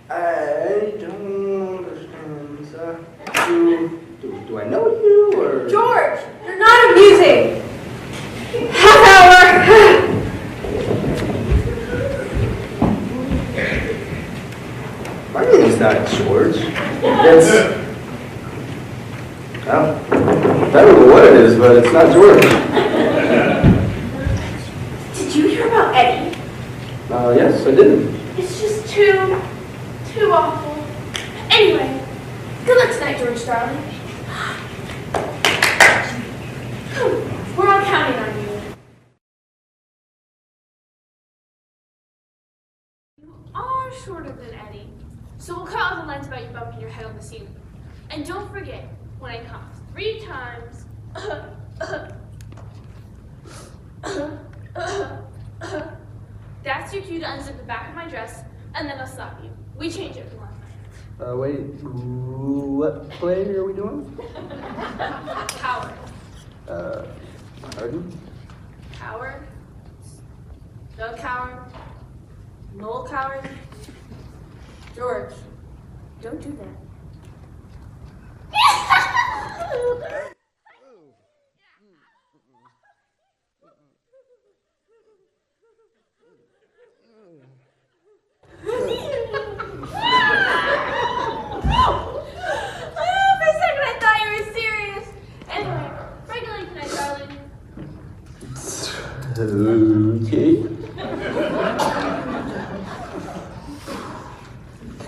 I don't understand, sir. Do I know you, or? George, you're not amusing. Half hour. My name is not George. That's... Well, I don't know what it is, but it's not George. Did you hear about Eddie? Yes, I did. It's just too awful. Anyway, good luck tonight, George, darling. We're all counting on you. You are shorter than Eddie, so we'll cut all the lines about you bumping your head on the ceiling. And don't forget, when I cough 3 times, that's your cue to unzip the back of my dress, and then I'll slap you. We change it from last night. Wait, what play are we doing? Coward. Pardon? Coward. No coward. No coward. George, don't do that. For a second I thought you were serious. Anyway, regulate tonight, darling. Okay.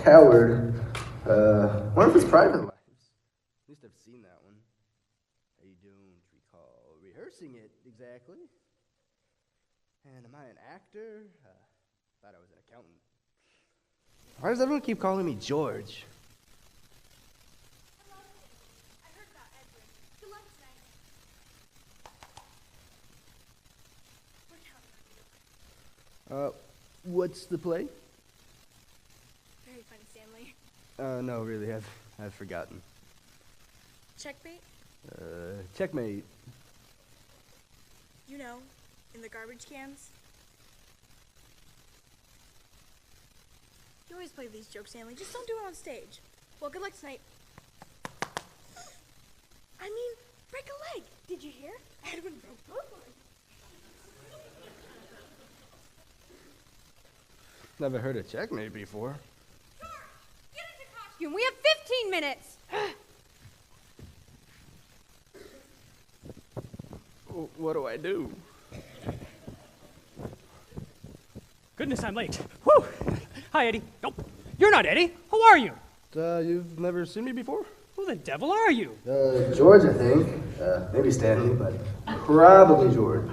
Coward. Wonder if it's private lives. At least I've seen that one. I don't recall rehearsing it exactly. And am I an actor? Thought I was an accountant. Why does everyone keep calling me George? I heard about Edwin. Good luck tonight. We're counting on you. What's the play? Very funny, Stanley. No, really, I've forgotten. Checkmate? Checkmate. You know, in the garbage cans. You always play these jokes, Stanley. Just don't do it on stage. Well, good luck tonight. I mean, break a leg. Did you hear? Edwin broke both legs. Never heard of checkmate before. George, get into costume. We have 15 minutes. What do I do? Goodness, I'm late. Whew! Hi, Eddie. Nope. You're not Eddie. Who are you? You've never seen me before? Who the devil are you? George, I think. Maybe Stanley, but probably George.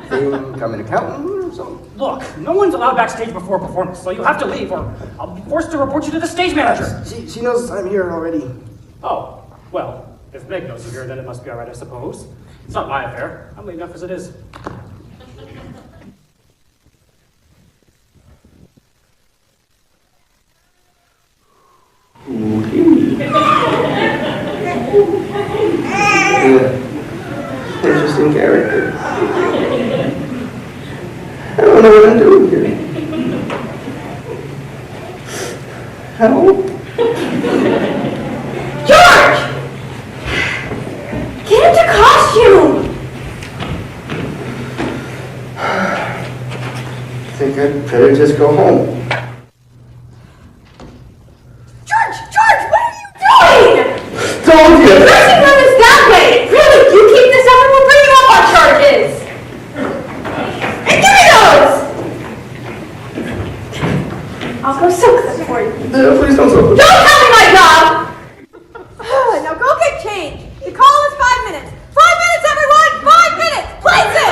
Think I'm an accountant or something? Look, no one's allowed backstage before a performance, so you have to leave or I'll be forced to report you to the stage manager. She knows I'm here already. Oh, well, if Meg knows you're here, then it must be all right, I suppose. It's not my affair. I'm late enough as it is. Interesting character. I don't know what I'm doing here. Help? George! Get into costume! I think I'd better just go home. George, what are you doing? Don't you? Dressing room is that way. Really, you keep this up and we'll bring you up on charges. And give me those! I'll go soak them for you. Please don't Don't tell me my job! Now go get changed. The call is 5 minutes. 5 minutes, everyone! 5 minutes! Place it!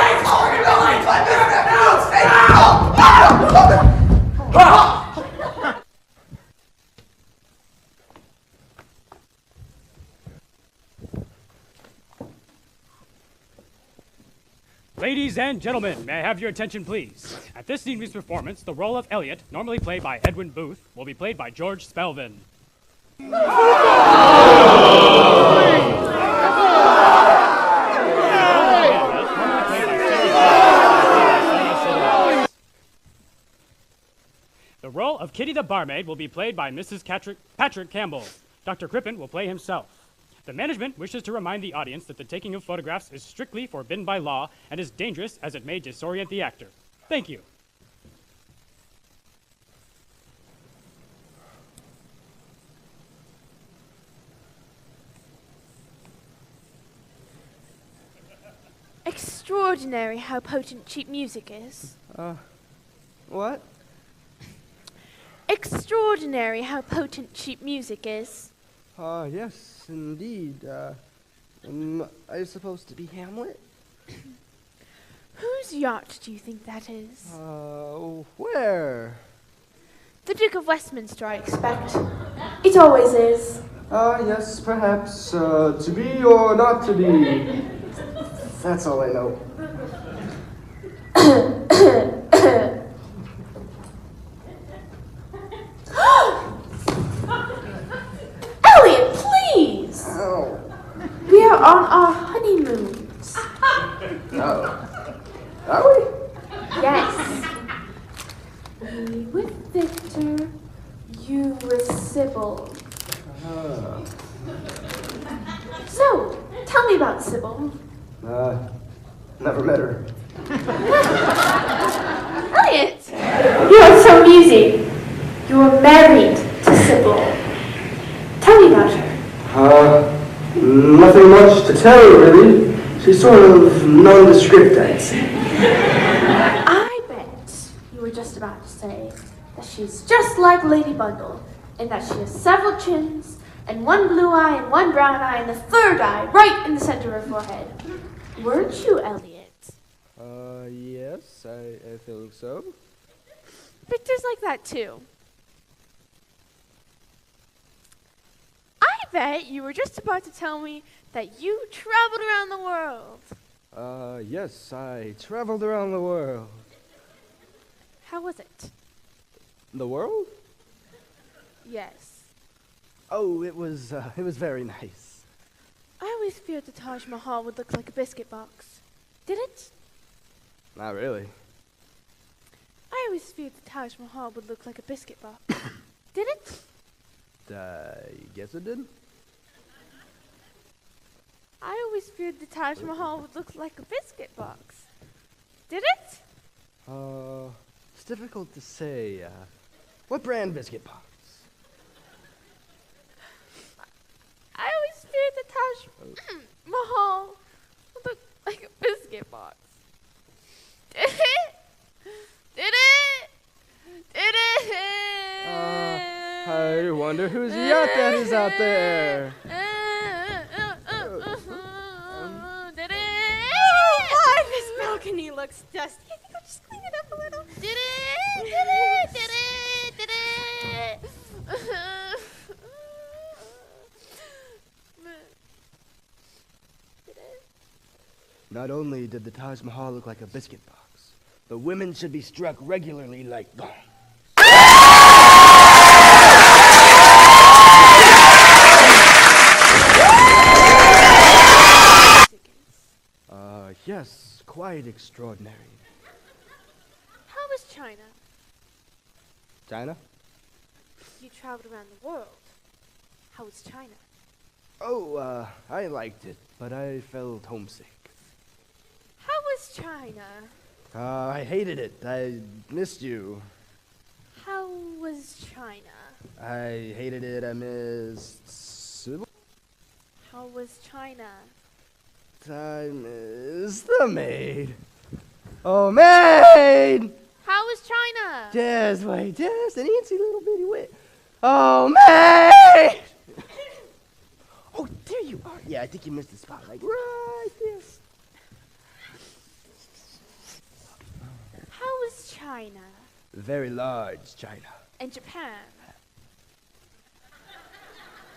Ladies and gentlemen, may I have your attention, please? At this evening's performance, the role of Elliot, normally played by Edwin Booth, will be played by George Spelvin. The role role of Kitty the barmaid will be played by Mrs. Patrick Campbell. Dr. Crippen will play himself. The management wishes to remind the audience that the taking of photographs is strictly forbidden by law and is dangerous as it may disorient the actor. Thank you. Extraordinary how potent cheap music is. What? Extraordinary how potent cheap music is. Yes, indeed. Am I supposed to be Hamlet? Whose yacht do you think that is? Where? The Duke of Westminster, I expect. It always is. Yes, perhaps. To be or not to be. That's all I know. Elliot, please! Oh. We are on our honeymoons. Oh. Are we? Yes. Me with Victor, you with Sybil. So, tell me about Sybil. Never met her. Elliot! You are so easy. You are married to Sybil. Tell me about her. Nothing much to tell you, really. She's sort of nondescript, I'd say. I bet you were just about to say that she's just like Lady Bundle, in that she has several chins, and one blue eye and one brown eye, and the third eye right in the center of her forehead. Weren't you, Elliot? Yes, I think so. Victor's like that too. I bet you were just about to tell me that you traveled around the world. Yes, I traveled around the world. How was it? The world? Yes. Oh, it was very nice. I always feared the Taj Mahal would look like a biscuit box. Did it? Not really. I always feared the Taj Mahal would look like a biscuit box. Did it? I guess it did. I always feared the Taj Mahal would look like a biscuit box. Did it? It's difficult to say. What brand biscuit box? I always feared the Taj Mahal would look like a biscuit box. Did it? Did it? Did it? I wonder whose yacht that is out there. Did it? Why, this balcony looks dusty. I think I'll just clean it up a little. Did it? Did it? Did it? Did it? Did it? Not only did the Taj Mahal look like a biscuit box, the women should be struck regularly like gongs. Yes, quite extraordinary. How was China? China? You traveled around the world. How was China? Oh, I liked it, but I felt homesick. How was China? I hated it. I missed you. How was China? I hated it. I missed Sybil. How was China? I missed the maid. Oh, maid! How was China? Just wait, just an eensy little bitty wit. Oh, maid! Oh, there you are. Yeah, I think you missed the spot. Like right there. How was China? Very large China. And Japan?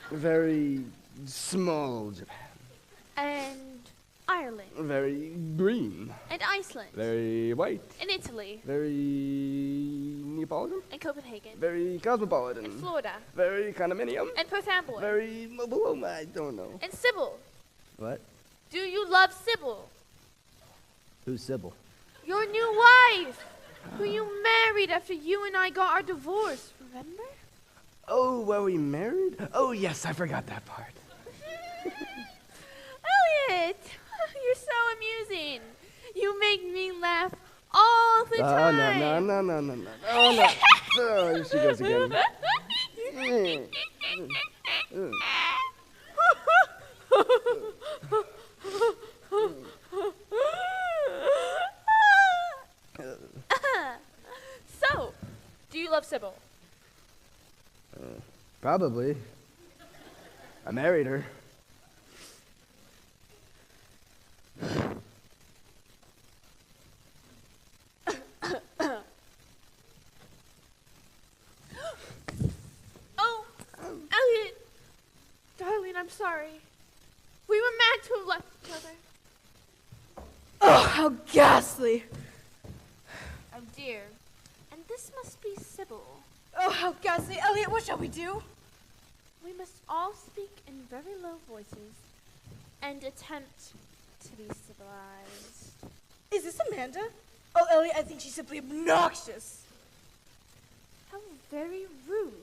Very small Japan. And Ireland? Very green. And Iceland? Very white. And Italy? Very Neapolitan. And Copenhagen? Very cosmopolitan. And Florida? Very condominium. And Perth Amboy? Very I don't know. And Sybil? What? Do you love Sybil? Who's Sybil? Your new wife! Who you married after you and I got our divorce, remember? Oh, were we married? Oh, yes, I forgot that part. Elliot, you're so amusing. You make me laugh all the time. No. Oh, here she goes again. So, do you love Sybil? Probably. I married her. Oh, Elliot. Darling, I'm sorry. We were meant to have left each other. Oh, how ghastly. Oh, dear. And this must be Sybil. Oh, how ghastly. Elliot, what shall we do? We must all speak in very low voices and attempt to be civilized. Is this Amanda? Oh, Elliot, I think she's simply obnoxious. How very rude.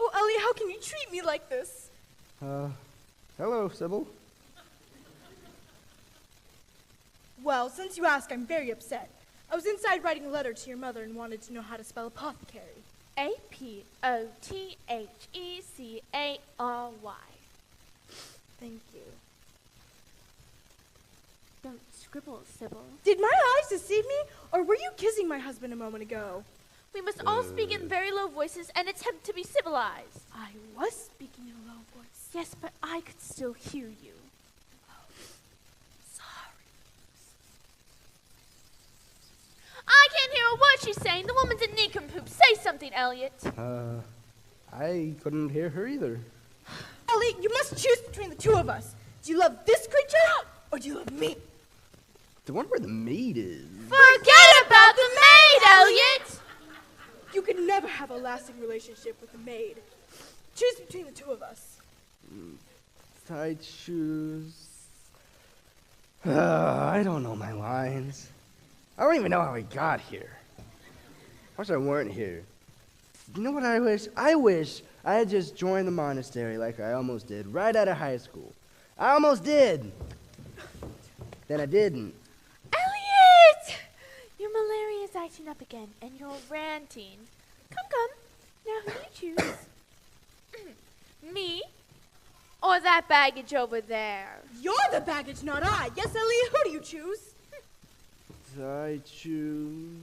Oh, Elliot, how can you treat me like this? Hello, Sybil. Well, since you ask, I'm very upset. I was inside writing a letter to your mother and wanted to know how to spell apothecary. Apothecary. Thank you. Don't scribble, Sybil. Did my eyes deceive me, or were you kissing my husband a moment ago? We must all speak in very low voices and attempt to be civilized. I was speaking in a low voice. Yes, but I could still hear you. I can't hear a word she's saying. The woman's a nincompoop. Say something, Elliot. I couldn't hear her either. Elliot, you must choose between the two of us. Do you love this creature, or do you love me? The one where the maid is. Forget about the maid, Elliot! You could never have a lasting relationship with a maid. Choose between the two of us. Tight shoes. I don't know my lines. I don't even know how we got here. I wish I weren't here. You know what I wish? I wish I had just joined the monastery like I almost did right out of high school. I almost did. Then I didn't. Elliot! Your malaria's acting up again, and you're ranting. Come. Now who do you choose? Me? Or that baggage over there? You're the baggage, not I. Yes, Elliot, who do you choose? I choose...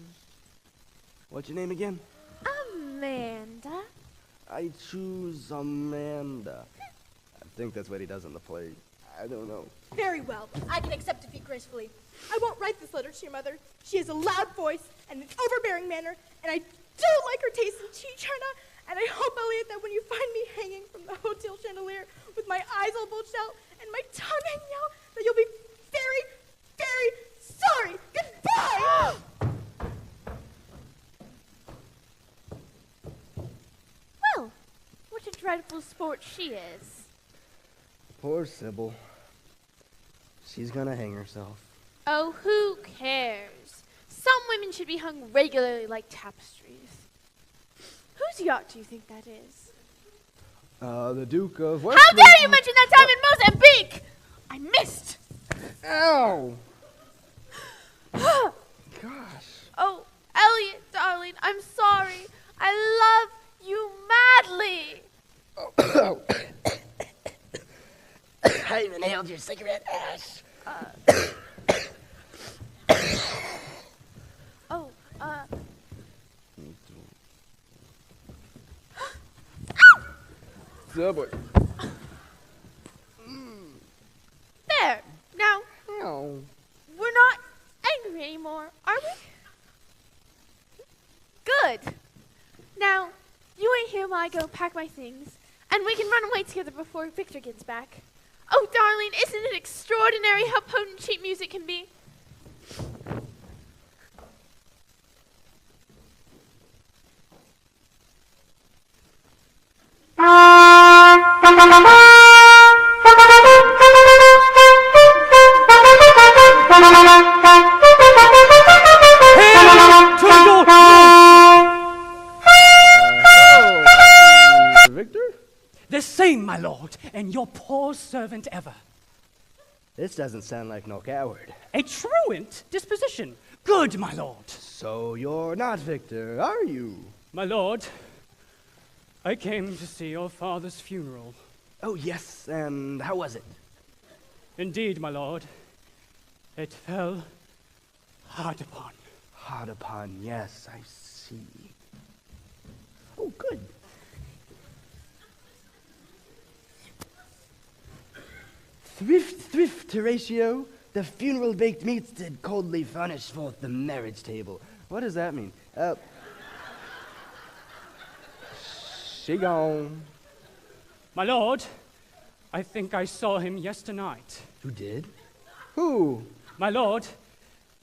What's your name again? Amanda. I choose Amanda. I think that's what he does on the play. I don't know. Very well. I can accept defeat gracefully. I won't write this letter to your mother. She has a loud voice and an overbearing manner, and I don't like her taste in tea china. And I hope, Elliot, that when you find me hanging from the hotel chandelier with my eyes all bulged out and my tongue hanging out, that you'll be very, very sorry. Goodbye! Well, what a dreadful sport she is. Poor Sybil. She's gonna hang herself. Oh, who cares? Some women should be hung regularly like tapestries. Whose yacht do you think that is? The Duke of How dare you mention that time in Mozambique! I missed! Ow! Gosh. Oh, Elliot, darling, I'm sorry. I love you madly. Oh. I even inhaled your cigarette ash. Subway. There. Now, Ow. we're not angry anymore, are we? Good. Now, you wait here while I go pack my things, and we can run away together before Victor gets back. Oh, darling, isn't it extraordinary how potent cheap music can be? and your poor servant ever. This doesn't sound like no coward. A truant disposition. Good, my lord. So you're not Victor, are you? My lord, I came to see your father's funeral. Oh, yes, and how was it? Indeed, my lord, it fell hard upon. Hard upon, yes, I see. Oh, good. Thrift, Horatio. The funeral baked meats did coldly furnish forth the marriage table. What does that mean? She gone. My lord, I think I saw him yesternight. You did? Who? My lord,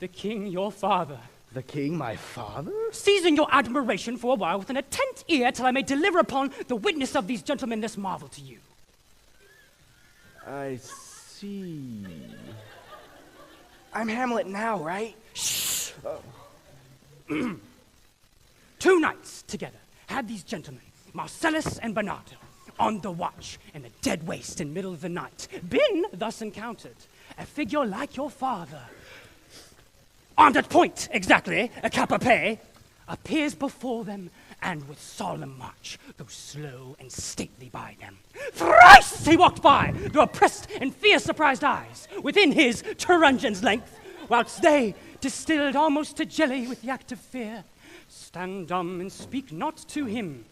the king, your father. The king, my father? Seizing your admiration for a while with an attent ear till I may deliver upon the witness of these gentlemen this marvel to you. I see. I'm Hamlet now, right? Shh! 2 nights together had these gentlemen, Marcellus and Bernardo, on the watch in the dead waste in middle of the night, been thus encountered. A figure like your father, armed at point, exactly, a cap a pie, appears before them, and with solemn march goes slow and stately by them. Thrice he walked by, their oppressed and fear-surprised eyes, within his Turungeon's length, whilst they, distilled almost to jelly with the act of fear, stand dumb and speak not to him.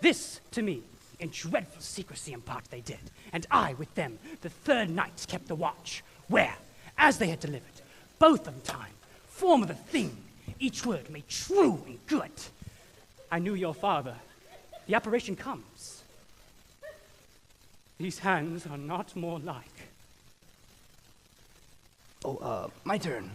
This, to me, in dreadful secrecy impart they did, and I with them the 3rd night kept the watch, where, as they had delivered, both of time, form of the thing, each word made true and good. I knew your father. The apparition comes. These hands are not more like. Oh, my turn.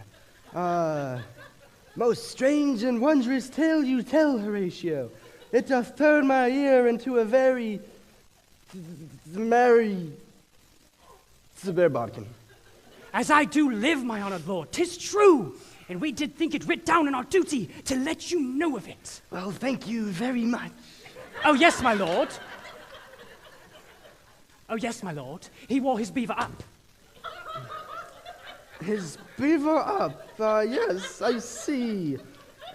Most strange and wondrous tale you tell, Horatio. It doth turn my ear into a very merry Bodkin. As I do live, my honored lord, 'tis true, and we did think it writ down in our duty to let you know of it. Well, thank you very much. Oh, yes, my lord. Oh, yes, my lord. He wore his beaver up. His beaver up, yes, I see.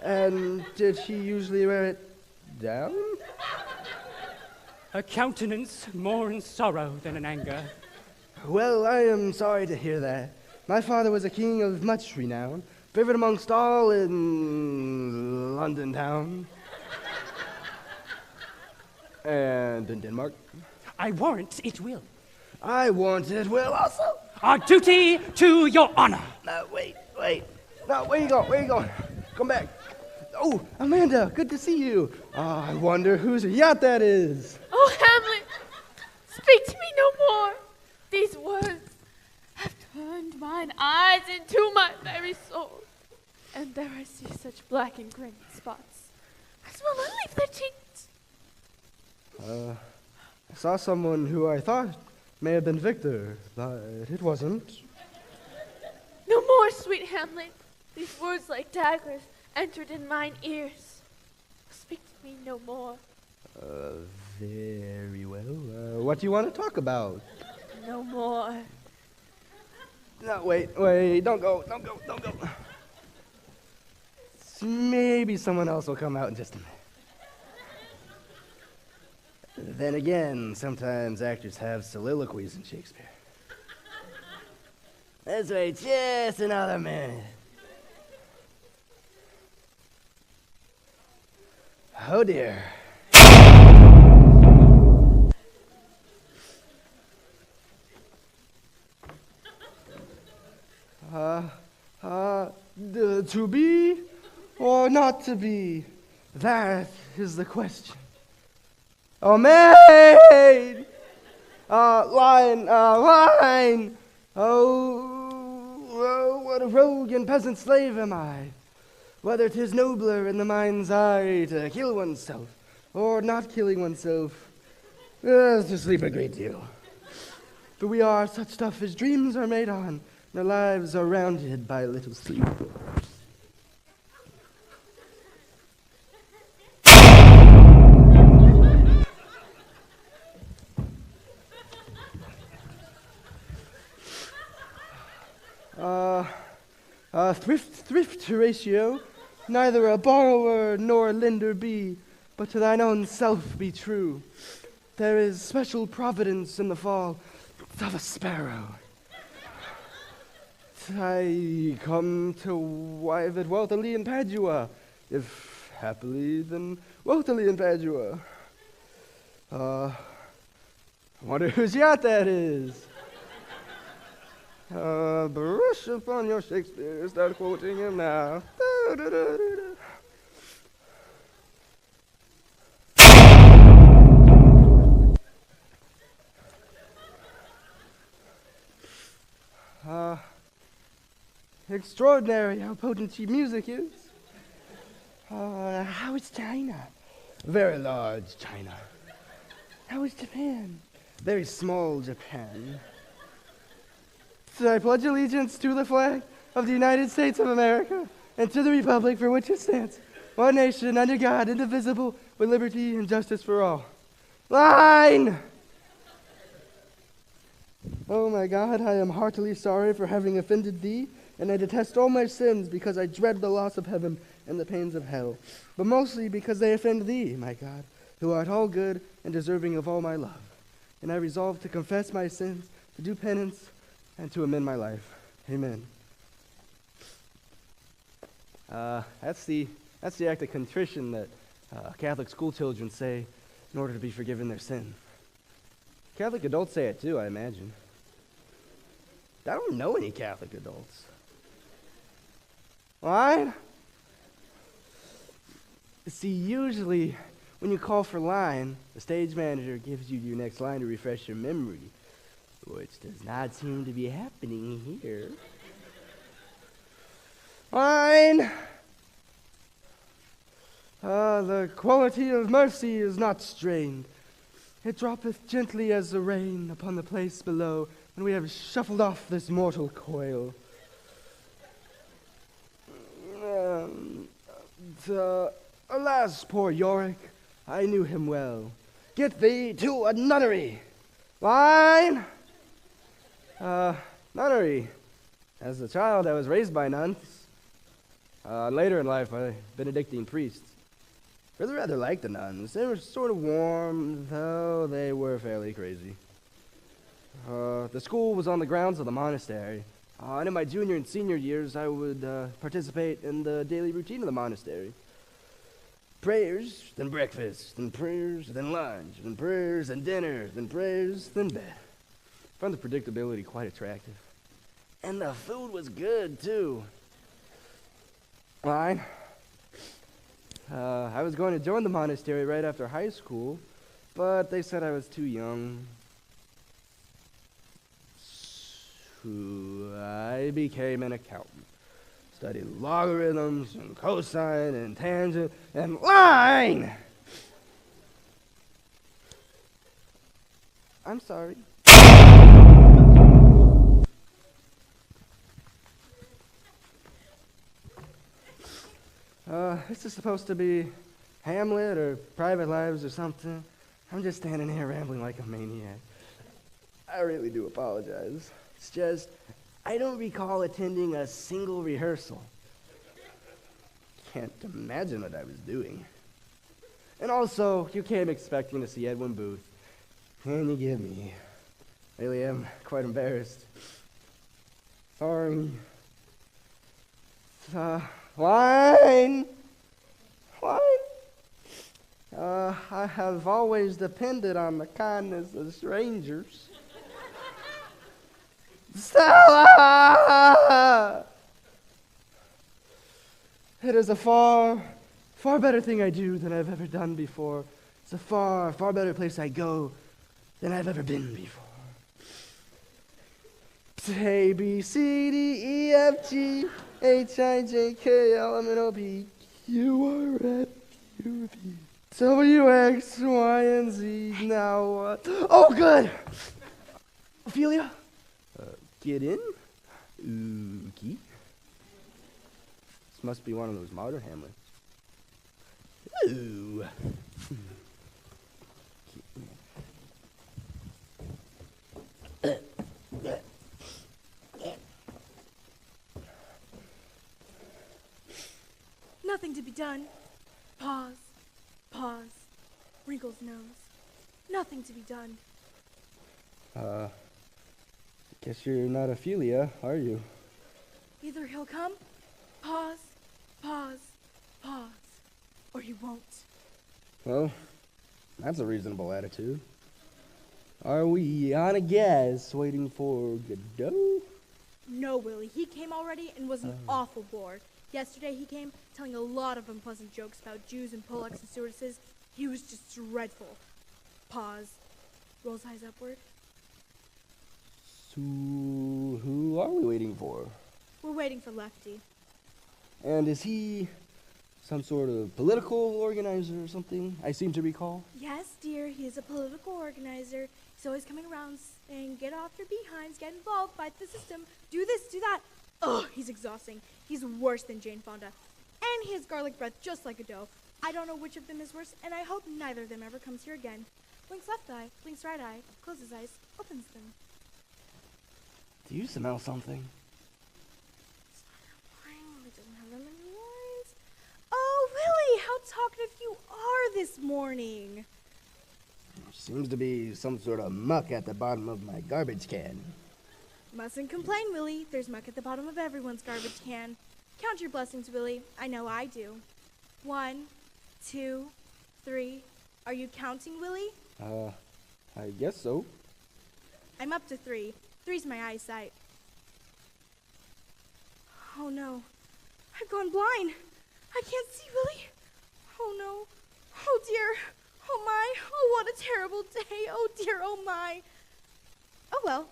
And did he usually wear it down? A countenance more in sorrow than in anger. Well, I am sorry to hear that. My father was a king of much renown, favored amongst all in London town. And in Denmark. I warrant it will. I warrant it will also. Our duty to your honor. Wait. No, where you going? Come back. Oh, Amanda, good to see you. I wonder whose yacht that is. Oh, Hamlet, speak to me no more. These words have turned mine eyes into my very soul. And there I see such black and gray spots, as well as leave their cheeks. I saw someone who I thought may have been Victor, but it wasn't. No more, sweet Hamlet. These words like daggers entered in mine ears. Speak to me no more. Very well. What do you want to talk about? No more. No, wait, don't go. Maybe someone else will come out in just a minute. Then again, sometimes actors have soliloquies in Shakespeare. Let's wait just another minute. Oh dear. To be or not to be? That is the question. Oh, maid! Line! Oh, what a rogue and peasant slave am I. Whether 'tis nobler in the mind's eye to kill oneself or not killing oneself, to sleep a great deal. For we are such stuff as dreams are made on, and our lives are rounded by a little sleep. Thrift, Horatio, neither a borrower nor a lender be, but to thine own self be true. There is special providence in the fall of a sparrow. I come to wive it wealthily in Padua, if happily, then wealthily in Padua. Wonder whose yacht that is. Brush upon your Shakespeare, start quoting him now. Extraordinary how potent your music is. How is China? Very large China. How is Japan? Very small Japan. I pledge allegiance to the flag of the United States of America and to the republic for which it stands, one nation under God, indivisible, with liberty and justice for all. Line! Oh my God, I am heartily sorry for having offended thee, and I detest all my sins because I dread the loss of heaven and the pains of hell, but mostly because they offend thee, my God, who art all good and deserving of all my love. And I resolve to confess my sins, to do penance, and to amend my life. Amen. That's the act of contrition that Catholic school children say in order to be forgiven their sin. Catholic adults say it too, I imagine. I don't know any Catholic adults. Line? See, usually when you call for line, the stage manager gives you your next line to refresh your memory, which does not seem to be happening here. Line! The quality of mercy is not strained. It droppeth gently as the rain upon the place below when we have shuffled off this mortal coil. Alas, poor Yorick, I knew him well. Get thee to a nunnery. Line! Nunnery. As a child, I was raised by nuns. Later in life, by Benedictine priests. Really rather liked the nuns. They were sort of warm, though they were fairly crazy. The school was on the grounds of the monastery. And in my junior and senior years, I would participate in the daily routine of the monastery. Prayers, then breakfast, then prayers, then lunch, then prayers, then dinner, then prayers, then bed. I found the predictability quite attractive. And the food was good, too. Fine. I was going to join the monastery right after high school, but they said I was too young. So I became an accountant. Studied logarithms and cosine and tangent and line! I'm sorry. This is supposed to be Hamlet or Private Lives or something. I'm just standing here rambling like a maniac. I really do apologize. It's just, I don't recall attending a single rehearsal. Can't imagine what I was doing. And also, you came expecting to see Edwin Booth. Can you give me? Really am quite embarrassed. Sorry. Line! I have always depended on the kindness of strangers. Stella! It is a far, far better thing I do than I've ever done before. It's a far, far better place I go than I've ever been before. A, B, C, D, E, F, G, H, I, J, K, L, M, N, O, P, Q, R, S, U, V, W, X, Y, and Z. Now what? Oh, good! Ophelia? Get in? Ookie. This must be one of those modern Hamlets. Ooh. Nothing to be done. Pause. Pause. Wrinkles nose. Nothing to be done. Guess you're not Ophelia, are you? Either he'll come, pause, pause, pause, or he won't. Well, that's a reasonable attitude. Are we on a guess waiting for Godot? No, Willie, he came already and was an awful bore. Yesterday he came telling a lot of unpleasant jokes about Jews and Polacks and stewardesses. He was just dreadful. Pause. Rolls eyes upward. So, who are we waiting for? We're waiting for Lefty. And is he some sort of political organizer or something, I seem to recall? Yes, dear, he is a political organizer. He's always coming around saying, get off your behinds, get involved, fight the system, do this, do that. Ugh, he's exhausting. He's worse than Jane Fonda. And he has garlic breath just like Godot. I don't know which of them is worse, and I hope neither of them ever comes here again. Blinks left eye, blinks right eye, closes eyes, opens them. Do you smell something? Doesn't have that many lines. Oh, Willie, how talkative you are this morning. Seems to be some sort of muck at the bottom of my garbage can. Mustn't complain, Willie. There's muck at the bottom of everyone's garbage can. Count your blessings, Willie. I know I do. 1, 2, 3. Are you counting, Willie? I guess so. I'm up to 3. 3's my eyesight. Oh no, I've gone blind. I can't see, Willie. Oh no. Oh dear. Oh my. Oh, what a terrible day. Oh dear. Oh my. Oh well.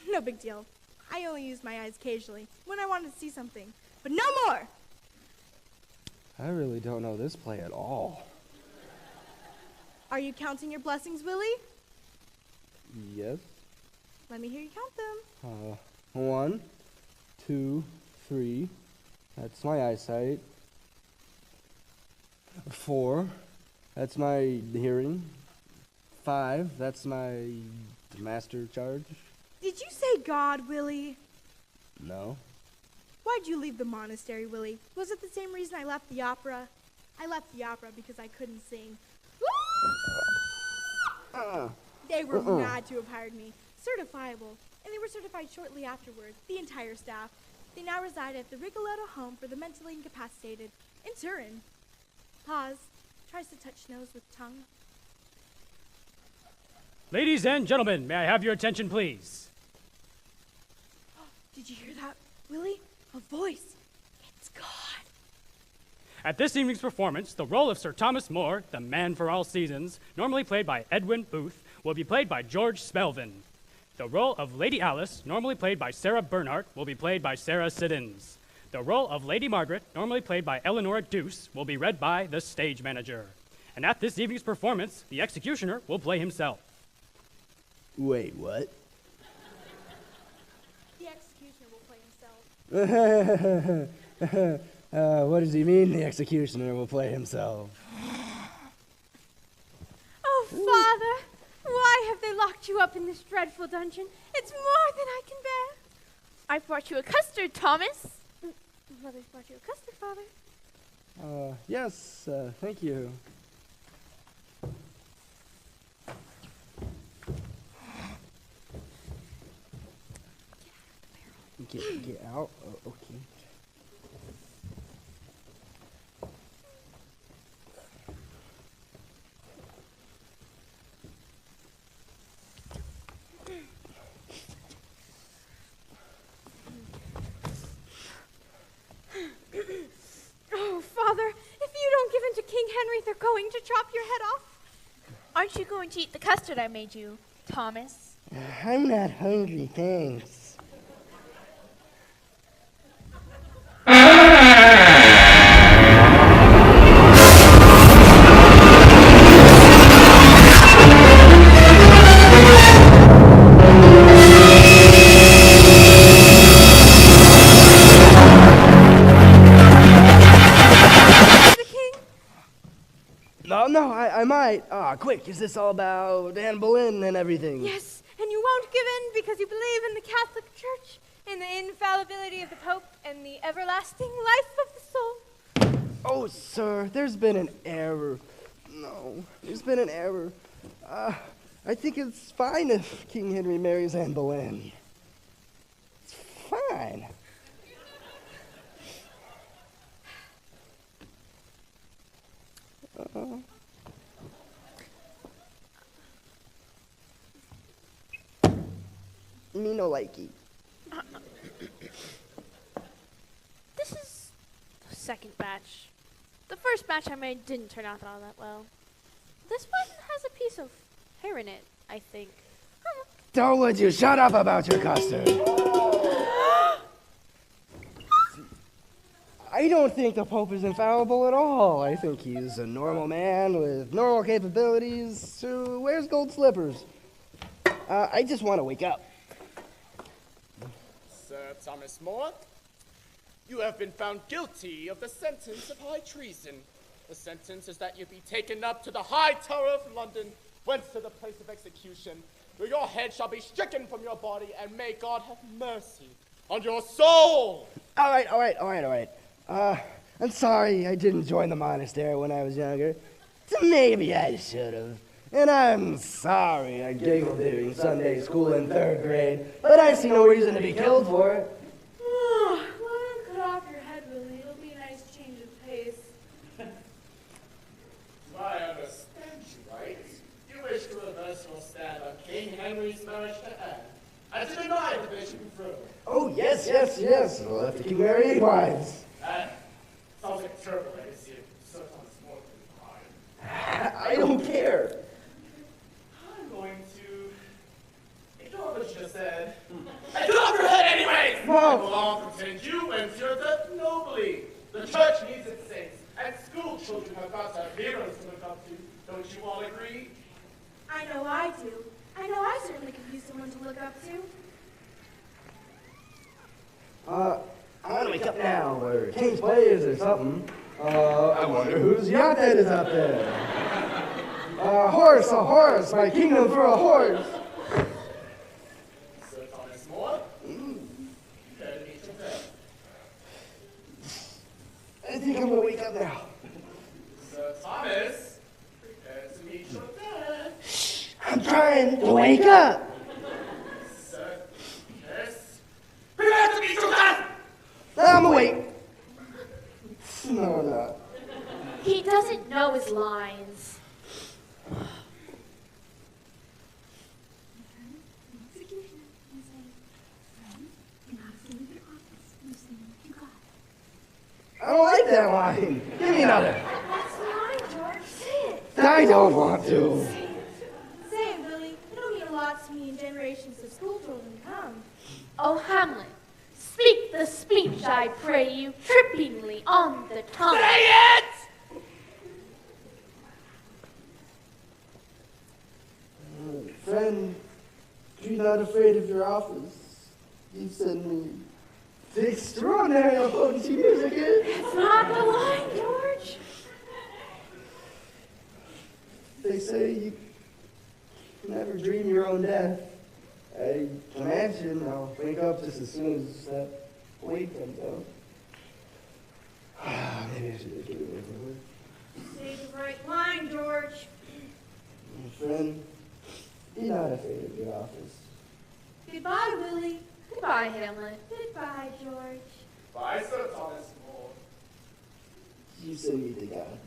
No big deal. I only use my eyes occasionally when I want to see something. But no more! I really don't know this play at all. Are you counting your blessings, Willie? Yes. Let me hear you count them. 1, 2, 3. That's my eyesight. 4. That's my hearing. 5. That's my master charge. Did you say God, Willie? No. Why'd you leave the monastery, Willie? Was it the same reason I left the opera? I left the opera because I couldn't sing. They were mad to have hired me. Certifiable. And they were certified shortly afterward, the entire staff. They now reside at the Rigoletto Home for the Mentally Incapacitated in Turin. Pause. Tries to touch nose with tongue. Ladies and gentlemen, may I have your attention, please? Did you hear that, Willie? A voice. It's God. At this evening's performance, the role of Sir Thomas More, the man for all seasons, normally played by Edwin Booth, will be played by George Spelvin. The role of Lady Alice, normally played by Sarah Bernhardt, will be played by Sarah Siddons. The role of Lady Margaret, normally played by Eleanor Deuce, will be read by the stage manager. And at this evening's performance, the executioner will play himself. Wait, what? The executioner will play himself. What does he mean, the executioner will play himself? Oh, Father, why have they locked you up in this dreadful dungeon? It's more than I can bear. I brought you a custard, Thomas. Mother's brought you a custard, Father. Yes, thank you. Get out? Oh, okay. Oh, Father, if you don't give in to King Henry, they're going to chop your head off. Aren't you going to eat the custard I made you, Thomas? I'm not hungry, thanks. No, I might. Quick, is this all about Anne Boleyn and everything? Yes, and you won't give in because you believe in the Catholic Church, in the infallibility of the Pope, and the everlasting life of the soul. Oh, sir, there's been an error. No, there's been an error. I think it's fine if King Henry marries Anne Boleyn. It's fine. Me no likey. This is the second batch. The first batch I made didn't turn out all that well. This one has a piece of hair in it, I think. Don't would you shut up about your custard? I don't think the Pope is infallible at all. I think he's a normal man with normal capabilities who wears gold slippers. I just want to wake up. Sir Thomas More, you have been found guilty of the sentence of high treason. The sentence is that you be taken up to the High Tower of London, whence to the place of execution, where your head shall be stricken from your body, and may God have mercy on your soul. All right. I'm sorry I didn't join the monastery when I was younger. So maybe I should have. And I'm sorry I giggled during Sunday school in 3rd grade, but I see no reason to be killed for it. Why not cut off your head, Willie? It'll be a nice change of pace. Do I understand you right? You wish to reverse your stand on King Henry's marriage to Anne, and to deny the bishop throne. Oh, yes. Well, if the king marry 8 wives. Sounds like a terrible legacy of Sir Thomas More to be I don't care. I'm going to ignore what you just said. And cut off your head anyways! No. I will long pretend you went your death nobly. The church needs its saints, and school children have got to have heroes to look up to. Don't you all agree? I know I do. I know I certainly could use someone to look up to. I'm gonna wake up now, or King's Players or something. I wonder whose yacht that is out there. A horse, my kingdom for a horse. Sir Thomas More? Prepare to meet your death. I think I'm gonna wake up now. Sir Thomas, prepare to meet your death. I'm trying to wake up. Sir, yes. Prepare to meet your death! I'm awake. No, I'm not. He doesn't know his lines. I don't like that line. Give me another. That's the line, George. Say it. I don't want to. Say it, Willie. It'll mean a lot to me in generations of school children to come. Oh, Hamlet, speak the speech, I pray you, trippingly on the tongue. Say it! Friend, be not afraid of your office. You send me the extraordinary opponents years again. It's not the line, George. They say you never dream your own death. I imagine I'll wake up just as soon as that wake comes out. Maybe I should just get it over with. Say the right line, George. Friend, be not afraid of your office. Goodbye, Willie. Goodbye, Hamlet. Goodbye, George. Bye, Sir Thomas More. You send me to God.